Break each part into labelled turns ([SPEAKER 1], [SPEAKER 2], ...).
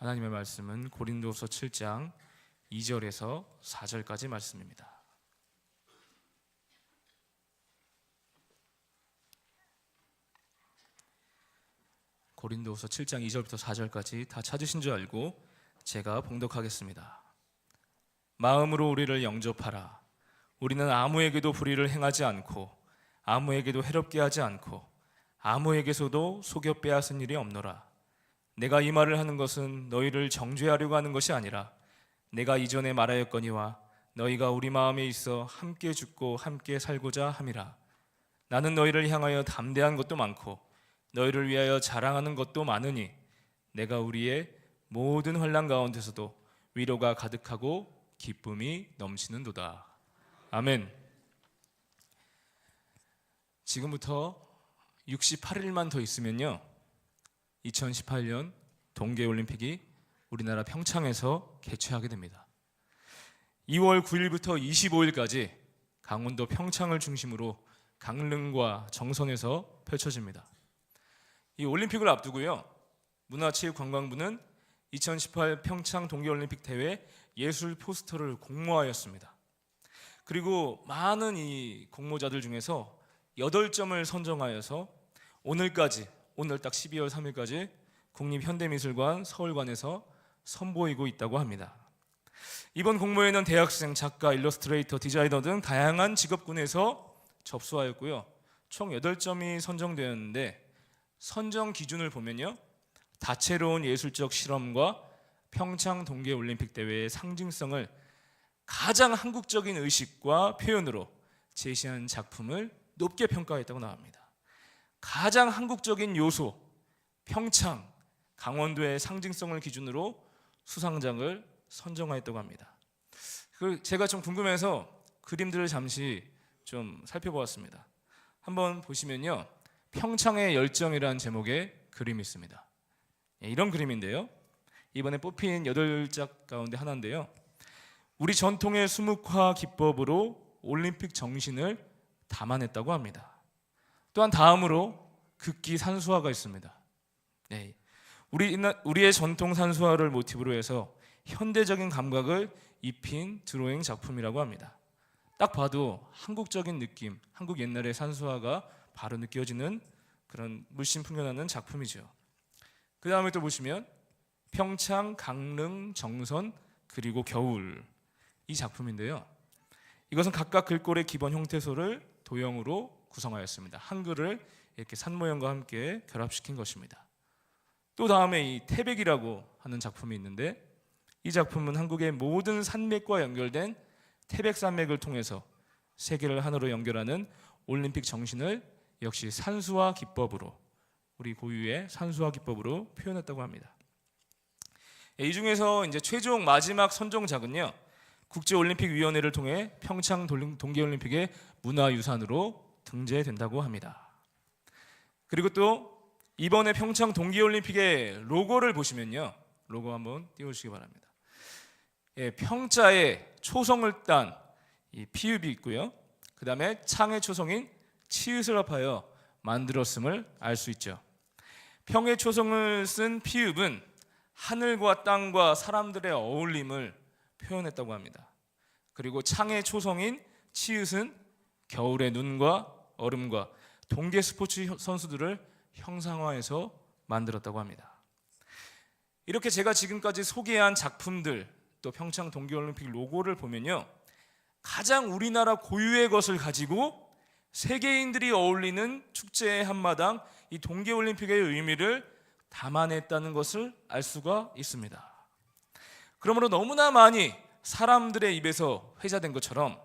[SPEAKER 1] 하나님의 말씀은 고린도후서 7장 2절에서 4절까지 말씀입니다. 고린도후서 7장 2절부터 4절까지 다 찾으신 줄 알고 제가 봉독하겠습니다. 마음으로 우리를 영접하라. 우리는 아무에게도 불의를 행하지 않고 아무에게도 해롭게 하지 않고 아무에게서도 속여 빼앗은 일이 없노라. 내가 이 말을 하는 것은 너희를 정죄하려고 하는 것이 아니라 내가 이전에 말하였거니와 너희가 우리 마음에 있어 함께 죽고 함께 살고자 함이라. 나는 너희를 향하여 담대한 것도 많고 너희를 위하여 자랑하는 것도 많으니 내가 우리의 모든 환난 가운데서도 위로가 가득하고 기쁨이 넘치는도다. 아멘. 지금부터 68일만 더 있으면요 2018년 동계올림픽이 우리나라 평창에서 개최하게 됩니다. 2월 9일부터 25일까지 강원도 평창을 중심으로 강릉과 정선에서 펼쳐집니다. 이 올림픽을 앞두고요 문화체육관광부는 2018 평창 동계올림픽 대회 예술 포스터를 공모하였습니다. 그리고 많은 이 공모자들 중에서 8점을 선정하여서 오늘 딱 12월 3일까지 국립현대미술관 서울관에서 선보이고 있다고 합니다. 이번 공모에는 대학생, 작가, 일러스트레이터, 디자이너 등 다양한 직업군에서 접수하였고요 총 8점이 선정되었는데 선정 기준을 보면요 다채로운 예술적 실험과 평창 동계올림픽 대회의 상징성을 가장 한국적인 의식과 표현으로 제시한 작품을 높게 평가했다고 나옵니다. 가장 한국적인 요소, 평창, 강원도의 상징성을 기준으로 수상작을 선정하였다고 합니다. 제가 좀 궁금해서 그림들을 잠시 좀 살펴보았습니다. 한번 보시면요 평창의 열정이라는 제목의 그림이 있습니다. 이런 그림인데요 이번에 뽑힌 8작 가운데 하나인데요 우리 전통의 수묵화 기법으로 올림픽 정신을 담아냈다고 합니다. 또한 다음으로 극기 산수화가 있습니다. 네, 우리의 전통 산수화를 모티브로 해서 현대적인 감각을 입힌 드로잉 작품이라고 합니다. 딱 봐도 한국적인 느낌, 한국 옛날의 산수화가 바로 느껴지는 그런 물씬 풍겨나는 작품이죠. 그 다음에 또 보시면 평창, 강릉, 정선, 그리고 겨울 이 작품인데요 이것은 각각 글꼴의 기본 형태소를 도형으로 구성하였습니다. 한글을 이렇게 산 모양과 함께 결합시킨 것입니다. 또 다음에 이 태백이라고 하는 작품이 있는데 이 작품은 한국의 모든 산맥과 연결된 태백산맥을 통해서 세계를 하나로 연결하는 올림픽 정신을 역시 산수화 기법으로 우리 고유의 산수화 기법으로 표현했다고 합니다. 이 중에서 이제 최종 마지막 선정작은요 국제올림픽위원회를 통해 평창 동계올림픽의 문화유산으로 등재된다고 합니다. 그리고 또 이번에 평창 동계올림픽의 로고를 보시면요 로고 한번 띄워주시기 바랍니다. 평자에 초성을 딴 이 피읍이 있고요 그 다음에 창의 초성인 치읓을 합하여 만들었음을 알 수 있죠. 평의 초성을 쓴 피읍은 하늘과 땅과 사람들의 어울림을 표현했다고 합니다. 그리고 창의 초성인 치읓은 겨울의 눈과 얼음과 동계 스포츠 선수들을 형상화해서 만들었다고 합니다. 이렇게 제가 지금까지 소개한 작품들 또 평창 동계올림픽 로고를 보면요 가장 우리나라 고유의 것을 가지고 세계인들이 어울리는 축제의 한마당 이 동계올림픽의 의미를 담아냈다는 것을 알 수가 있습니다. 그러므로 너무나 많이 사람들의 입에서 회자된 것처럼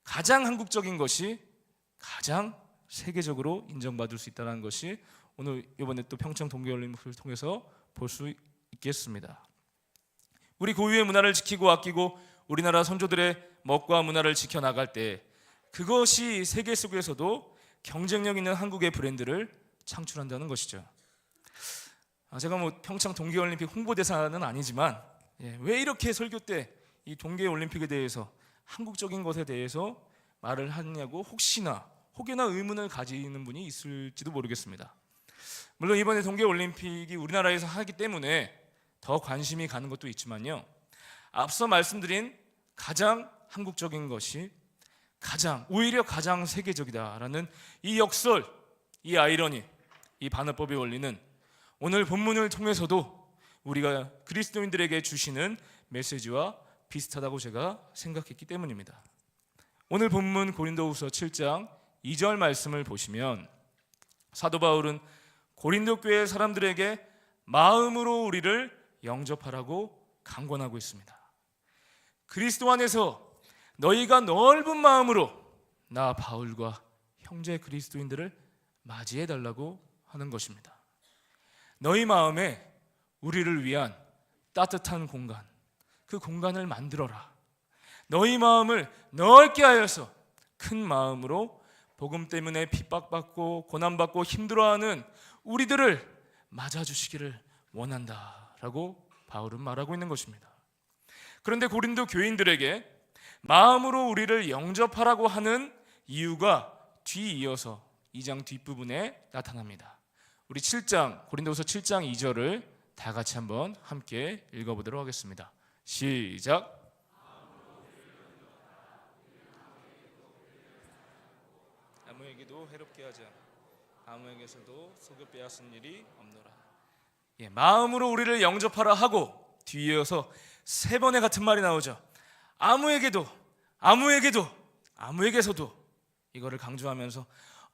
[SPEAKER 1] 가장 한국적인 것이 가장 세계적으로 인정받을 수 있다는 것이 오늘 이번에 또 평창 동계올림픽을 통해서 볼 수 있겠습니다. 우리 고유의 문화를 지키고 아끼고 우리나라 선조들의 멋과 문화를 지켜나갈 때 그것이 세계 속에서도 경쟁력 있는 한국의 브랜드를 창출한다는 것이죠. 제가 평창 동계올림픽 홍보대사는 아니지만 왜 이렇게 설교 때 이 동계올림픽에 대해서 한국적인 것에 대해서 말을 하느냐고 혹시나 의문을 가지는 분이 있을지도 모르겠습니다. 물론 이번에 동계올림픽이 우리나라에서 하기 때문에 더 관심이 가는 것도 있지만요, 앞서 말씀드린 가장 한국적인 것이 오히려 가장 세계적이다라는 이 역설, 이 아이러니, 이 반어법의 원리는 오늘 본문을 통해서도 우리가 그리스도인들에게 주시는 메시지와 비슷하다고 제가 생각했기 때문입니다. 오늘 본문 고린도후서 7장 2절 말씀을 보시면 사도 바울은 고린도 교회 사람들에게 마음으로 우리를 영접하라고 강권하고 있습니다. 그리스도 안에서 너희가 넓은 마음으로 나 바울과 형제 그리스도인들을 맞이해달라고 하는 것입니다. 너희 마음에 우리를 위한 따뜻한 공간, 그 공간을 만들어라. 너희 마음을 넓게 하여서 큰 마음으로 복음 때문에 핍박받고 고난받고 힘들어하는 우리들을 맞아주시기를 원한다라고 바울은 말하고 있는 것입니다. 그런데 고린도 교인들에게 마음으로 우리를 영접하라고 하는 이유가 뒤이어서 2장 뒷부분에 나타납니다. 우리 고린도후서 7장 2절을 다 같이 한번 함께 읽어보도록 하겠습니다. 시작. 아무에게도 해롭게 하지 않고 아무에게서도 속여 빼앗은 일이 없노라. 마음으로 우리를 영접하라 하고 뒤이어서 세 번의 같은 말이 나오죠. 아무에게서도 이거를 강조하면서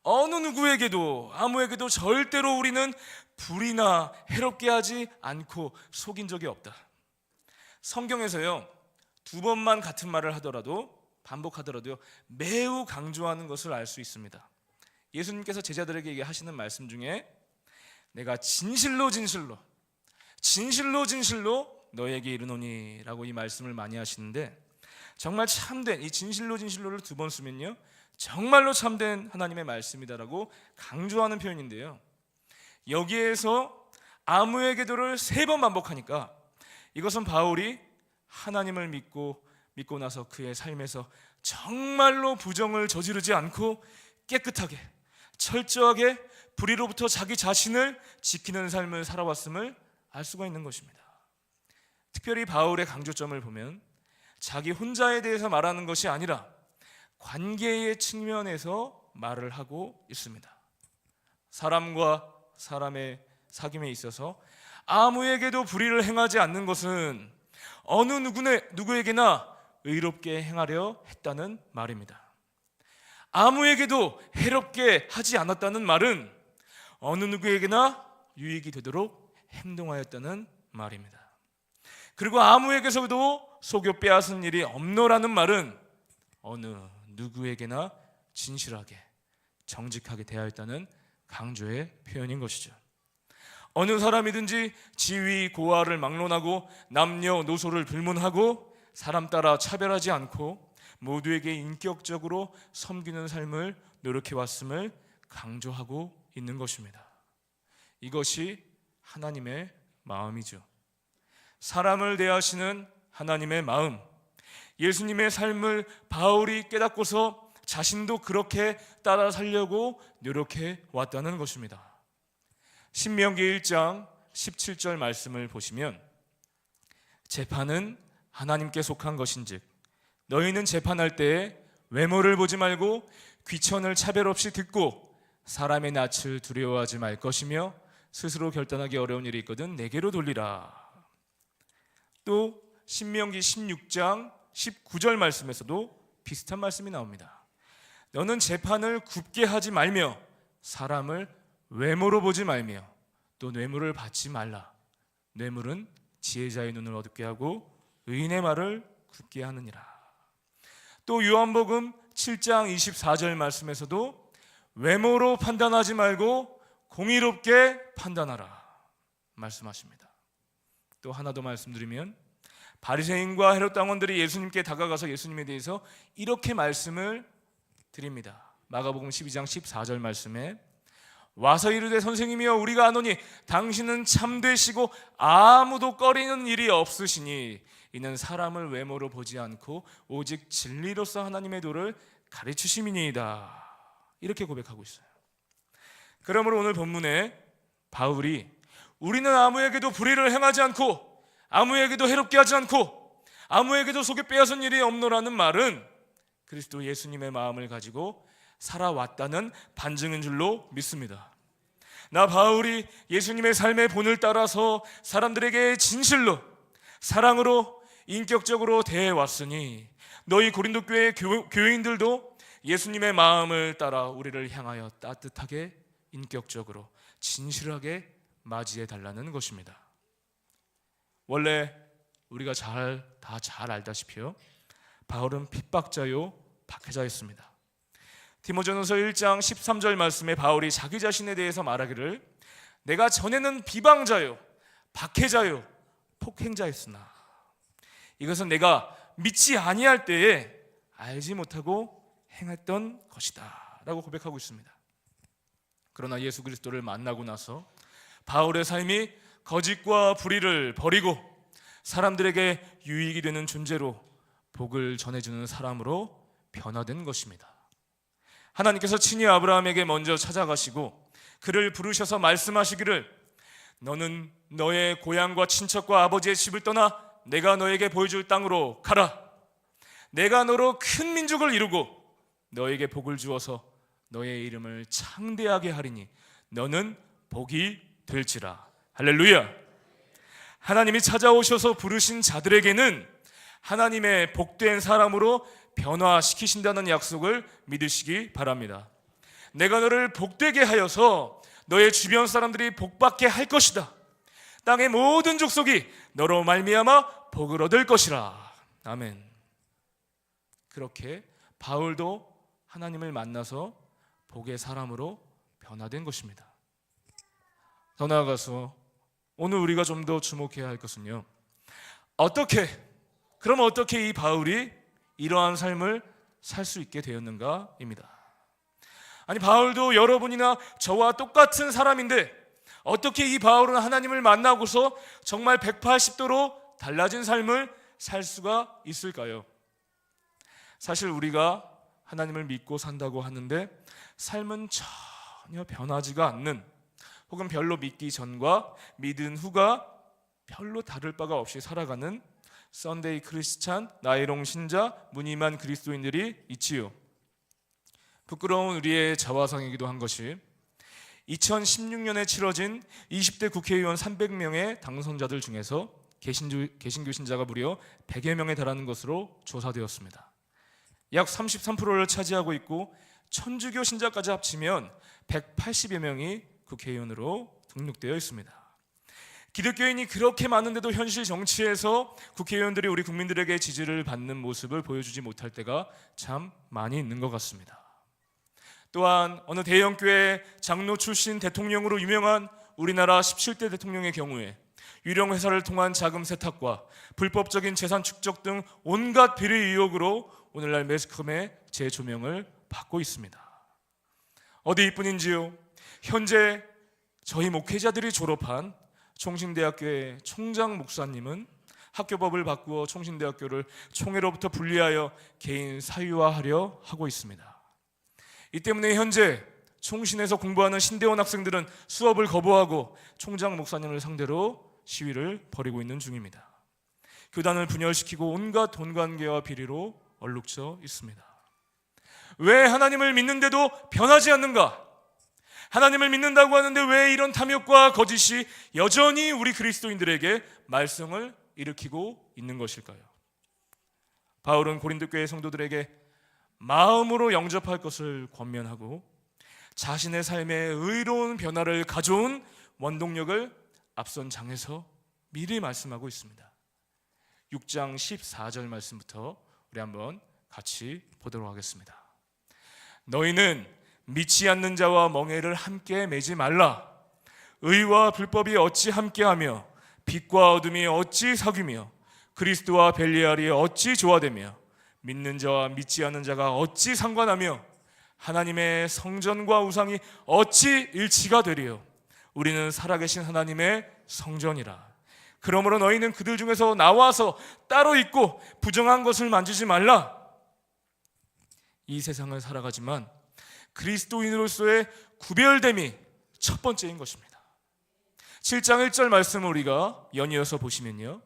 [SPEAKER 1] 어느 누구에게도 아무에게도 절대로 우리는 불이나 해롭게 하지 않고 속인 적이 없다. 성경에서요, 두 번만 같은 말을 하더라도 반복하더라도요 매우 강조하는 것을 알 수 있습니다. 예수님께서 제자들에게 하시는 말씀 중에 내가 진실로 너에게 이르노니 라고 이 말씀을 많이 하시는데, 정말 참된 이 진실로를 두 번 쓰면요 정말로 참된 하나님의 말씀이다라고 강조하는 표현인데요, 여기에서 아무에게도를 세 번 반복하니까 이것은 바울이 하나님을 믿고 나서 그의 삶에서 정말로 부정을 저지르지 않고 깨끗하게 철저하게 불의로부터 자기 자신을 지키는 삶을 살아왔음을 알 수가 있는 것입니다. 특별히 바울의 강조점을 보면 자기 혼자에 대해서 말하는 것이 아니라 관계의 측면에서 말을 하고 있습니다. 사람과 사람의 사귐에 있어서 아무에게도 불의를 행하지 않는 것은 어느 누구에게나 의롭게 행하려 했다는 말입니다. 아무에게도 해롭게 하지 않았다는 말은 어느 누구에게나 유익이 되도록 행동하였다는 말입니다. 그리고 아무에게서도 속여 빼앗은 일이 없노라는 말은 어느 누구에게나 진실하게 정직하게 대하였다는 강조의 표현인 것이죠. 어느 사람이든지 지위 고하를 막론하고 남녀노소를 불문하고 사람 따라 차별하지 않고 모두에게 인격적으로 섬기는 삶을 노력해왔음을 강조하고 있는 것입니다. 이것이 하나님의 마음이죠. 사람을 대하시는 하나님의 마음, 예수님의 삶을 바울이 깨닫고서 자신도 그렇게 따라 살려고 노력해 왔다는 것입니다. 신명기 1장 17절 말씀을 보시면 재판은 하나님께 속한 것인즉 너희는 재판할 때에 외모를 보지 말고 귀천을 차별 없이 듣고 사람의 낯을 두려워하지 말 것이며 스스로 결단하기 어려운 일이 있거든 내게로 돌리라. 또 신명기 16장 19절 말씀에서도 비슷한 말씀이 나옵니다. 너는 재판을 굽게 하지 말며 사람을 외모로 보지 말며 또 뇌물을 받지 말라. 뇌물은 지혜자의 눈을 어둡게 하고 의인의 말을 굳게 하느니라. 또 요한복음 7장 24절 말씀에서도 외모로 판단하지 말고 공의롭게 판단하라 말씀하십니다. 또 하나 더 말씀드리면 바리새인과 헤롯 당원들이 예수님께 다가가서 예수님에 대해서 이렇게 말씀을 드립니다. 마가복음 12장 14절 말씀에 와서 이르되 선생님이여 우리가 아노니 당신은 참되시고 아무도 꺼리는 일이 없으시니 이는 사람을 외모로 보지 않고 오직 진리로서 하나님의 도를 가르치심이니이다. 이렇게 고백하고 있어요. 그러므로 오늘 본문에 바울이 우리는 아무에게도 불의를 행하지 않고 아무에게도 해롭게 하지 않고 아무에게도 속에 빼앗은 일이 없노라는 말은 그리스도 예수님의 마음을 가지고 살아왔다는 반증인 줄로 믿습니다. 나 바울이 예수님의 삶의 본을 따라서 사람들에게 진실로 사랑으로 인격적으로 대해왔으니 너희 고린도 교회 교회인들도 예수님의 마음을 따라 우리를 향하여 따뜻하게 인격적으로 진실하게 맞이해 달라는 것입니다. 원래 우리가 다 잘 알다시피요, 바울은 핍박자요 박해자였습니다. 디모데전서 1장 13절 말씀에 바울이 자기 자신에 대해서 말하기를 내가 전에는 비방자요 박해자요 폭행자였으나 이것은 내가 믿지 아니할 때에 알지 못하고 행했던 것이다 라고 고백하고 있습니다. 그러나 예수 그리스도를 만나고 나서 바울의 삶이 거짓과 불의를 버리고 사람들에게 유익이 되는 존재로 복을 전해주는 사람으로 변화된 것입니다. 하나님께서 친히 아브라함에게 먼저 찾아가시고 그를 부르셔서 말씀하시기를 너는 너의 고향과 친척과 아버지의 집을 떠나 내가 너에게 보여줄 땅으로 가라. 내가 너로 큰 민족을 이루고 너에게 복을 주어서 너의 이름을 창대하게 하리니 너는 복이 될지라. 할렐루야. 하나님이 찾아오셔서 부르신 자들에게는 하나님의 복된 사람으로 변화시키신다는 약속을 믿으시기 바랍니다. 내가 너를 복되게 하여서 너의 주변 사람들이 복받게 할 것이다. 땅의 모든 족속이 너로 말미암아 복을 얻을 것이라. 아멘. 그렇게 바울도 하나님을 만나서 복의 사람으로 변화된 것입니다. 더 나아가서 오늘 우리가 좀 더 주목해야 할 것은요, 어떻게 이 바울이 이러한 삶을 살 수 있게 되었는가입니다. 아니, 바울도 여러분이나 저와 똑같은 사람인데 어떻게 이 바울은 하나님을 만나고서 정말 180도로 달라진 삶을 살 수가 있을까요? 사실 우리가 하나님을 믿고 산다고 하는데 삶은 전혀 변하지가 않는, 혹은 별로 믿기 전과 믿은 후가 별로 다를 바가 없이 살아가는 썬데이 크리스찬, 나이롱 신자, 무늬만 그리스도인들이 있지요. 부끄러운 우리의 자화상이기도 한 것이 2016년에 치러진 20대 국회의원 300명의 당선자들 중에서 개신교 신자가 무려 100여 명에 달하는 것으로 조사되었습니다. 약 33%를 차지하고 있고 천주교 신자까지 합치면 180여 명이 국회의원으로 등록되어 있습니다. 기독교인이 그렇게 많은데도 현실 정치에서 국회의원들이 우리 국민들에게 지지를 받는 모습을 보여주지 못할 때가 참 많이 있는 것 같습니다. 또한 어느 대형교회 장로 출신 대통령으로 유명한 우리나라 17대 대통령의 경우에 유령회사를 통한 자금 세탁과 불법적인 재산 축적 등 온갖 비리 의혹으로 오늘날 매스컴의 재조명을 받고 있습니다. 어디 이뿐인지요, 현재 저희 목회자들이 졸업한 총신대학교의 총장 목사님은 학교법을 바꾸어 총신대학교를 총회로부터 분리하여 개인 사유화하려 하고 있습니다. 이 때문에 현재 총신에서 공부하는 신대원 학생들은 수업을 거부하고 총장 목사님을 상대로 시위를 벌이고 있는 중입니다. 교단을 분열시키고 온갖 돈관계와 비리로 얼룩져 있습니다. 왜 하나님을 믿는데도 변하지 않는가? 하나님을 믿는다고 하는데 왜 이런 탐욕과 거짓이 여전히 우리 그리스도인들에게 말썽을 일으키고 있는 것일까요? 바울은 고린도 교회 성도들에게 마음으로 영접할 것을 권면하고 자신의 삶에 의로운 변화를 가져온 원동력을 앞선 장에서 미리 말씀하고 있습니다. 6장 14절 말씀부터 우리 한번 같이 보도록 하겠습니다. 너희는 믿지 않는 자와 멍에를 함께 매지 말라. 의와 불법이 어찌 함께하며 빛과 어둠이 어찌 사귀며 그리스도와 벨리알이 어찌 조화되며 믿는 자와 믿지 않는 자가 어찌 상관하며 하나님의 성전과 우상이 어찌 일치가 되리요. 우리는 살아계신 하나님의 성전이라. 그러므로 너희는 그들 중에서 나와서 따로 있고 부정한 것을 만지지 말라. 이 세상을 살아가지만 그리스도인으로서의 구별됨이 첫 번째인 것입니다. 7장 1절 말씀을 우리가 연이어서 보시면요,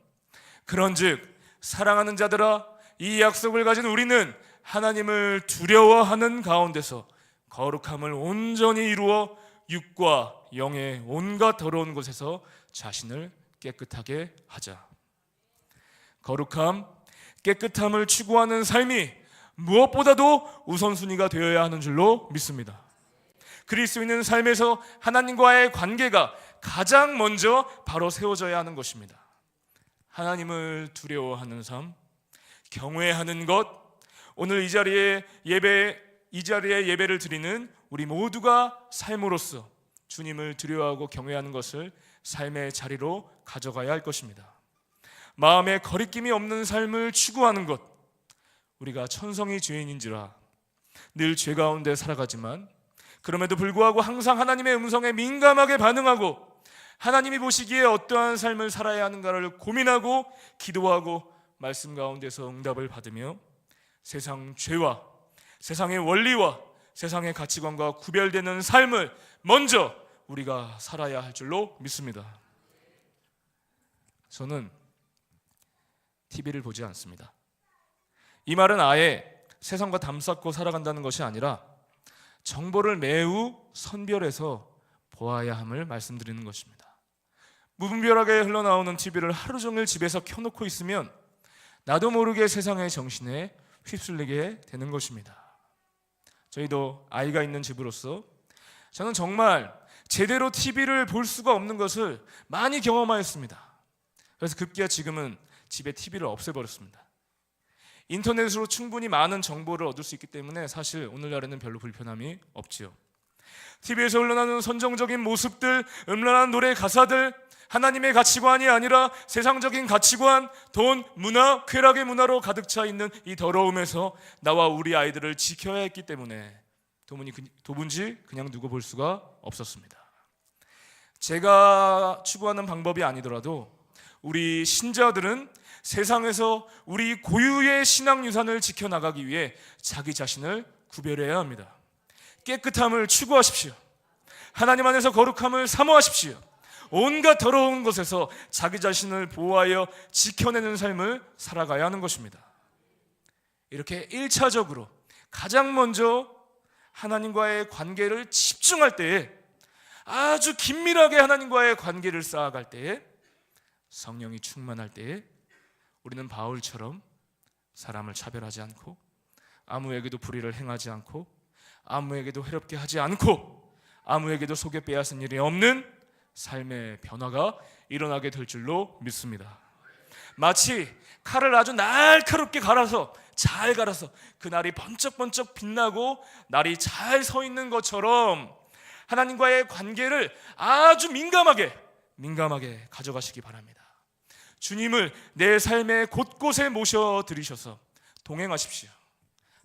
[SPEAKER 1] 그런즉 사랑하는 자들아, 이 약속을 가진 우리는 하나님을 두려워하는 가운데서 거룩함을 온전히 이루어 육과 영의 온갖 더러운 곳에서 자신을 깨끗하게 하자. 거룩함, 깨끗함을 추구하는 삶이 무엇보다도 우선순위가 되어야 하는 줄로 믿습니다. 그리스도인은 삶에서 하나님과의 관계가 가장 먼저 바로 세워져야 하는 것입니다. 하나님을 두려워하는 삶, 경외하는 것, 오늘 이 자리에 예배를 드리는 우리 모두가 삶으로서 주님을 두려워하고 경외하는 것을 삶의 자리로 가져가야 할 것입니다. 마음에 거리낌이 없는 삶을 추구하는 것, 우리가 천성이 죄인인지라 늘 죄 가운데 살아가지만 그럼에도 불구하고 항상 하나님의 음성에 민감하게 반응하고 하나님이 보시기에 어떠한 삶을 살아야 하는가를 고민하고 기도하고 말씀 가운데서 응답을 받으며 세상 죄와 세상의 원리와 세상의 가치관과 구별되는 삶을 먼저 우리가 살아야 할 줄로 믿습니다. 저는 TV를 보지 않습니다. 이 말은 아예 세상과 담쌓고 살아간다는 것이 아니라 정보를 매우 선별해서 보아야 함을 말씀드리는 것입니다. 무분별하게 흘러나오는 TV를 하루 종일 집에서 켜놓고 있으면 나도 모르게 세상의 정신에 휩쓸리게 되는 것입니다. 저희도 아이가 있는 집으로서 저는 정말 제대로 TV를 볼 수가 없는 것을 많이 경험하였습니다. 그래서 급기야 지금은 집에 TV를 없애버렸습니다. 인터넷으로 충분히 많은 정보를 얻을 수 있기 때문에 사실 오늘날에는 별로 불편함이 없지요. TV에서 흘러나오는 선정적인 모습들, 음란한 노래 가사들, 하나님의 가치관이 아니라 세상적인 가치관, 돈, 문화, 쾌락의 문화로 가득 차 있는 이 더러움에서 나와 우리 아이들을 지켜야 했기 때문에 도무지 그냥 두고 볼 수가 없었습니다. 제가 추구하는 방법이 아니더라도 우리 신자들은 세상에서 우리 고유의 신앙 유산을 지켜나가기 위해 자기 자신을 구별해야 합니다. 깨끗함을 추구하십시오. 하나님 안에서 거룩함을 사모하십시오. 온갖 더러운 것에서 자기 자신을 보호하여 지켜내는 삶을 살아가야 하는 것입니다. 이렇게 1차적으로 가장 먼저 하나님과의 관계를 집중할 때에, 아주 긴밀하게 하나님과의 관계를 쌓아갈 때에, 성령이 충만할 때에 우리는 바울처럼 사람을 차별하지 않고 아무에게도 불의를 행하지 않고 아무에게도 해롭게 하지 않고 아무에게도 속여 빼앗은 일이 없는 삶의 변화가 일어나게 될 줄로 믿습니다. 마치 칼을 아주 날카롭게 잘 갈아서 그 날이 번쩍번쩍 빛나고 날이 잘 서 있는 것처럼 하나님과의 관계를 아주 민감하게 가져가시기 바랍니다. 주님을 내 삶의 곳곳에 모셔드리셔서 동행하십시오.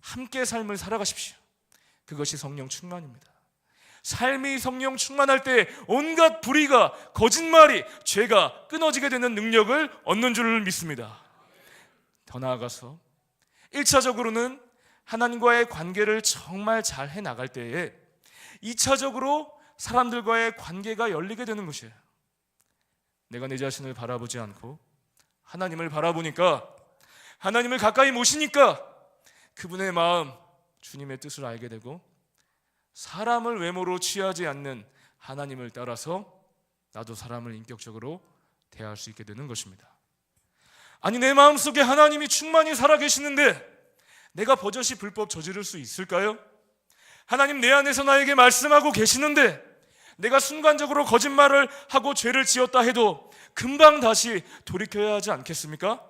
[SPEAKER 1] 함께 삶을 살아가십시오. 그것이 성령 충만입니다. 삶이 성령 충만할 때 온갖 불의가, 거짓말이, 죄가 끊어지게 되는 능력을 얻는 줄 믿습니다. 더 나아가서 1차적으로는 하나님과의 관계를 정말 잘 해나갈 때에 2차적으로 사람들과의 관계가 열리게 되는 것이에요. 내가 내 자신을 바라보지 않고 하나님을 바라보니까, 하나님을 가까이 모시니까 그분의 마음, 주님의 뜻을 알게 되고 사람을 외모로 취하지 않는 하나님을 따라서 나도 사람을 인격적으로 대할 수 있게 되는 것입니다. 아니, 내 마음속에 하나님이 충만히 살아계시는데 내가 버젓이 불법 저지를 수 있을까요? 하나님 내 안에서 나에게 말씀하고 계시는데 내가 순간적으로 거짓말을 하고 죄를 지었다 해도 금방 다시 돌이켜야 하지 않겠습니까?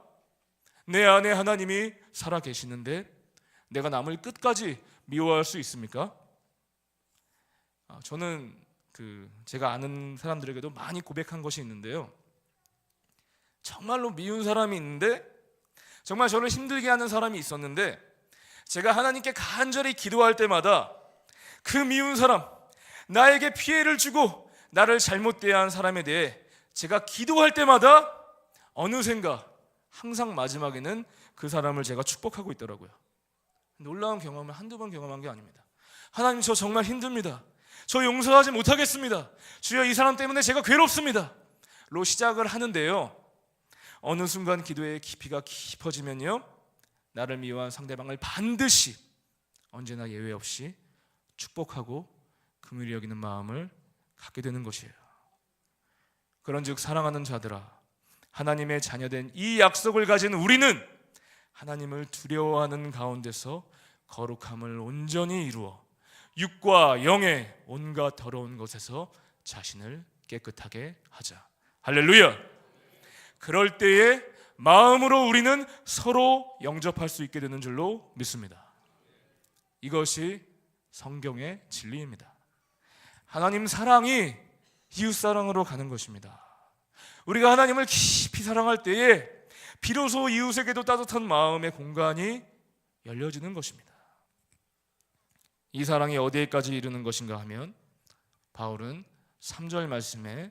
[SPEAKER 1] 내 안에 하나님이 살아계시는데 내가 남을 끝까지 미워할 수 있습니까? 저는 제가 아는 사람들에게도 많이 고백한 것이 있는데요, 정말로 미운 사람이 있는데, 정말 저를 힘들게 하는 사람이 있었는데, 제가 하나님께 간절히 기도할 때마다 그 미운 사람, 나에게 피해를 주고 나를 잘못 대한 사람에 대해 제가 기도할 때마다 어느샌가 항상 마지막에는 그 사람을 제가 축복하고 있더라고요. 놀라운 경험을 한두 번 경험한 게 아닙니다. 하나님, 저 정말 힘듭니다. 저 용서하지 못하겠습니다. 주여, 이 사람 때문에 제가 괴롭습니다 로 시작을 하는데요, 어느 순간 기도의 깊이가 깊어지면요, 나를 미워한 상대방을 반드시 언제나 예외 없이 축복하고 긍휼히 여기는 마음을 갖게 되는 것이에요. 그런즉 사랑하는 자들아, 하나님의 자녀된 이 약속을 가진 우리는 하나님을 두려워하는 가운데서 거룩함을 온전히 이루어 육과 영의 온갖 더러운 것에서 자신을 깨끗하게 하자. 할렐루야. 그럴 때에 마음으로 우리는 서로 영접할 수 있게 되는 줄로 믿습니다. 이것이 성경의 진리입니다. 하나님 사랑이 이웃사랑으로 가는 것입니다. 우리가 하나님을 깊이 사랑할 때에 비로소 이웃에게도 따뜻한 마음의 공간이 열려지는 것입니다. 이 사랑이 어디에까지 이르는 것인가 하면 바울은 3절 말씀에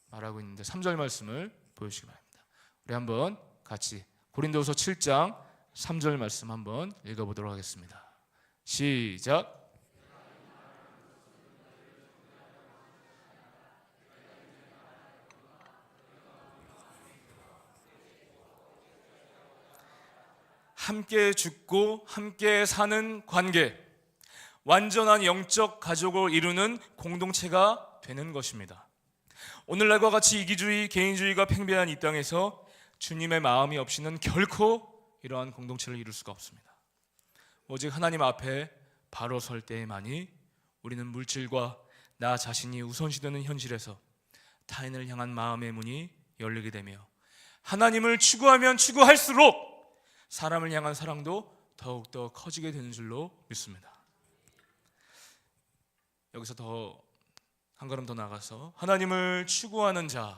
[SPEAKER 1] 말하고 있는데 3절 말씀을 보여주시기 바랍니다. 우리 한번 같이 고린도서 7장 3절 말씀 한번 읽어보도록 하겠습니다. 시작. 함께 죽고 함께 사는 관계, 완전한 영적 가족을 이루는 공동체가 되는 것입니다. 오늘날과 같이 이기주의, 개인주의가 팽배한 이 땅에서 주님의 마음이 없이는 결코 이러한 공동체를 이룰 수가 없습니다. 오직 하나님 앞에 바로 설 때에만이 우리는 물질과 나 자신이 우선시되는 현실에서 타인을 향한 마음의 문이 열리게 되며 하나님을 추구하면 추구할수록 사람을 향한 사랑도 더욱더 커지게 되는 줄로 믿습니다. 여기서 더 한 걸음 더 나가서 하나님을 추구하는 자,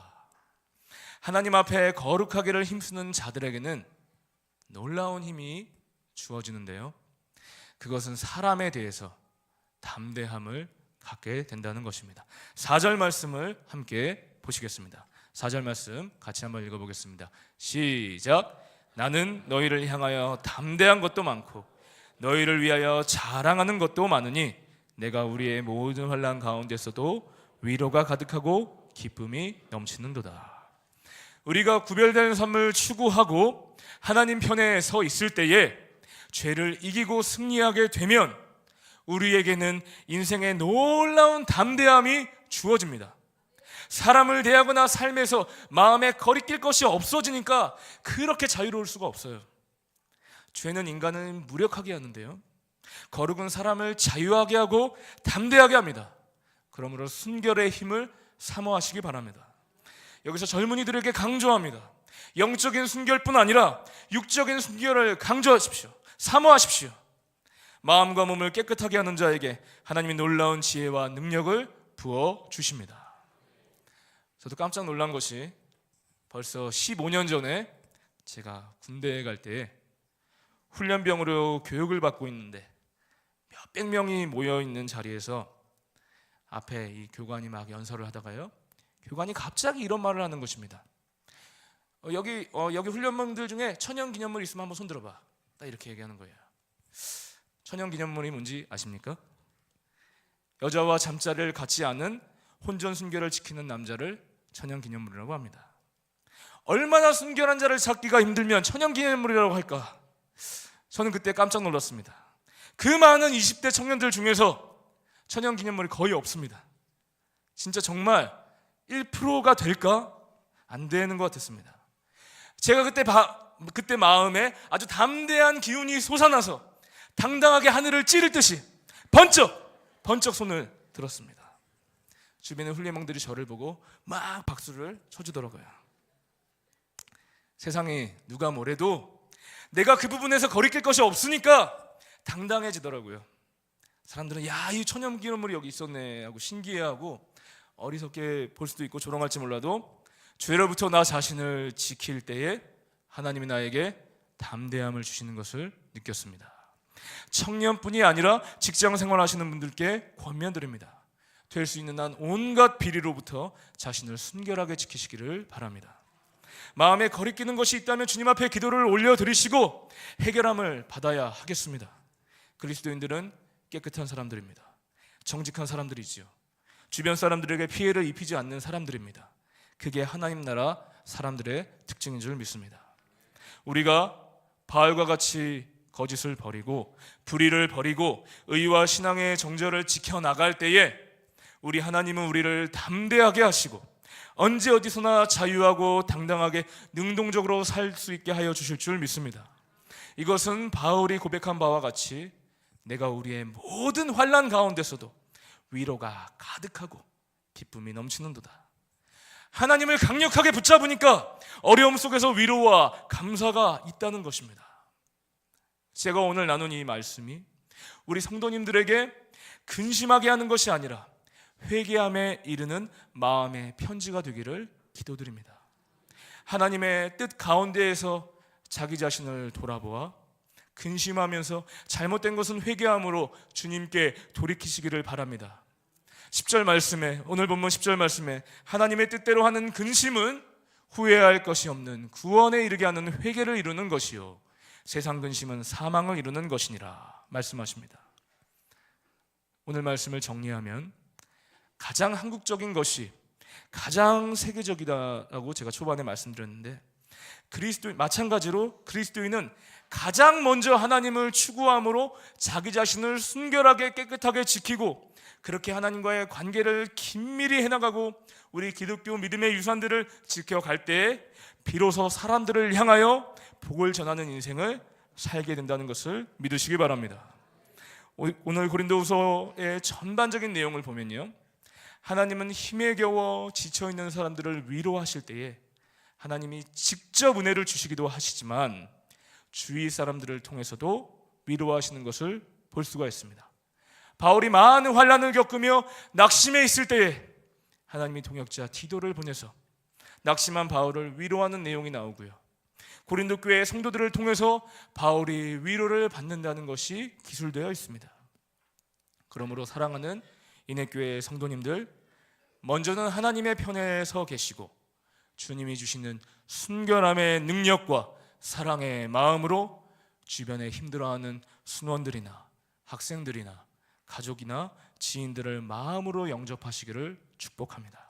[SPEAKER 1] 하나님 앞에 거룩하기를 힘쓰는 자들에게는 놀라운 힘이 주어지는데요, 그것은 사람에 대해서 담대함을 갖게 된다는 것입니다. 4절 말씀을 함께 보시겠습니다. 4절 말씀 같이 한번 읽어보겠습니다. 시작. 나는 너희를 향하여 담대한 것도 많고 너희를 위하여 자랑하는 것도 많으니 내가 우리의 모든 환난 가운데서도 위로가 가득하고 기쁨이 넘치는도다. 우리가 구별된 삶을 추구하고 하나님 편에 서 있을 때에 죄를 이기고 승리하게 되면 우리에게는 인생의 놀라운 담대함이 주어집니다. 사람을 대하거나 삶에서 마음에 거리낄 것이 없어지니까 그렇게 자유로울 수가 없어요. 죄는 인간을 무력하게 하는데요, 거룩은 사람을 자유하게 하고 담대하게 합니다. 그러므로 순결의 힘을 사모하시기 바랍니다. 여기서 젊은이들에게 강조합니다. 영적인 순결뿐 아니라 육적인 순결을 강조하십시오. 사모하십시오. 마음과 몸을 깨끗하게 하는 자에게 하나님이 놀라운 지혜와 능력을 부어주십니다. 저도 깜짝 놀란 것이 벌써 15년 전에 제가 군대에 갈 때 훈련병으로 교육을 받고 있는데 몇백 명이 모여있는 자리에서 앞에 이 교관이 막 연설을 하다가요, 교관이 갑자기 이런 말을 하는 것입니다. 여기 훈련병들 중에 천연기념물 있으면 한번 손들어봐. 딱 이렇게 얘기하는 거예요. 천연기념물이 뭔지 아십니까? 여자와 잠자리를 갖지 않은 혼전순결을 지키는 남자를 천연기념물이라고 합니다. 얼마나 순결한 자를 찾기가 힘들면 천연기념물이라고 할까? 저는 그때 깜짝 놀랐습니다. 그 많은 20대 청년들 중에서 천연기념물이 거의 없습니다. 진짜 정말 1%가 될까? 안 되는 것 같았습니다. 제가 그때 마음에 아주 담대한 기운이 솟아나서 당당하게 하늘을 찌를 듯이 번쩍 손을 들었습니다. 주변의 훈련병들이 저를 보고 막 박수를 쳐주더라고요. 세상에 누가 뭐래도 내가 그 부분에서 거리낄 것이 없으니까 당당해지더라고요. 사람들은 야, 이 천연기념물이 여기 있었네 하고 신기해하고 어리석게 볼 수도 있고 조롱할지 몰라도 죄로부터 나 자신을 지킬 때에 하나님이 나에게 담대함을 주시는 것을 느꼈습니다. 청년뿐이 아니라 직장 생활하시는 분들께 권면드립니다. 될 수 있는 한 온갖 비리로부터 자신을 순결하게 지키시기를 바랍니다. 마음에 거리끼는 것이 있다면 주님 앞에 기도를 올려드리시고 해결함을 받아야 하겠습니다. 그리스도인들은 깨끗한 사람들입니다. 정직한 사람들이지요. 주변 사람들에게 피해를 입히지 않는 사람들입니다. 그게 하나님 나라 사람들의 특징인 줄 믿습니다. 우리가 바알과 같이 거짓을 버리고 불의를 버리고 의와 신앙의 정절을 지켜나갈 때에 우리 하나님은 우리를 담대하게 하시고 언제 어디서나 자유하고 당당하게 능동적으로 살 수 있게 하여 주실 줄 믿습니다. 이것은 바울이 고백한 바와 같이 내가 우리의 모든 환난 가운데서도 위로가 가득하고 기쁨이 넘치는도다. 하나님을 강력하게 붙잡으니까 어려움 속에서 위로와 감사가 있다는 것입니다. 제가 오늘 나눈 이 말씀이 우리 성도님들에게 근심하게 하는 것이 아니라 회개함에 이르는 마음의 편지가 되기를 기도드립니다. 하나님의 뜻 가운데에서 자기 자신을 돌아보아 근심하면서 잘못된 것은 회개함으로 주님께 돌이키시기를 바랍니다. 10절 말씀에, 오늘 본문 10절 말씀에 하나님의 뜻대로 하는 근심은 후회할 것이 없는 구원에 이르게 하는 회개를 이루는 것이요 세상 근심은 사망을 이루는 것이니라 말씀하십니다. 오늘 말씀을 정리하면 가장 한국적인 것이 가장 세계적이다라고 제가 초반에 말씀드렸는데, 마찬가지로 그리스도인은 가장 먼저 하나님을 추구함으로 자기 자신을 순결하게 깨끗하게 지키고 그렇게 하나님과의 관계를 긴밀히 해나가고 우리 기독교 믿음의 유산들을 지켜갈 때에 비로소 사람들을 향하여 복을 전하는 인생을 살게 된다는 것을 믿으시기 바랍니다. 오늘 고린도후서의 전반적인 내용을 보면요, 하나님은 힘에 겨워 지쳐있는 사람들을 위로하실 때에 하나님이 직접 은혜를 주시기도 하시지만 주위 사람들을 통해서도 위로하시는 것을 볼 수가 있습니다. 바울이 많은 환난을 겪으며 낙심해 있을 때에 하나님이 동역자 디도를 보내서 낙심한 바울을 위로하는 내용이 나오고요, 고린도 교회 성도들을 통해서 바울이 위로를 받는다는 것이 기술되어 있습니다. 그러므로 사랑하는 인해교회 성도님들, 먼저는 하나님의 편에 서 계시고 주님이 주시는 순결함의 능력과 사랑의 마음으로 주변에 힘들어하는 순원들이나 학생들이나 가족이나 지인들을 마음으로 영접하시기를 축복합니다.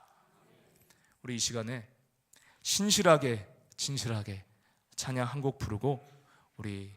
[SPEAKER 1] 우리 이 시간에 신실하게 진실하게 찬양 한 곡 부르고 우리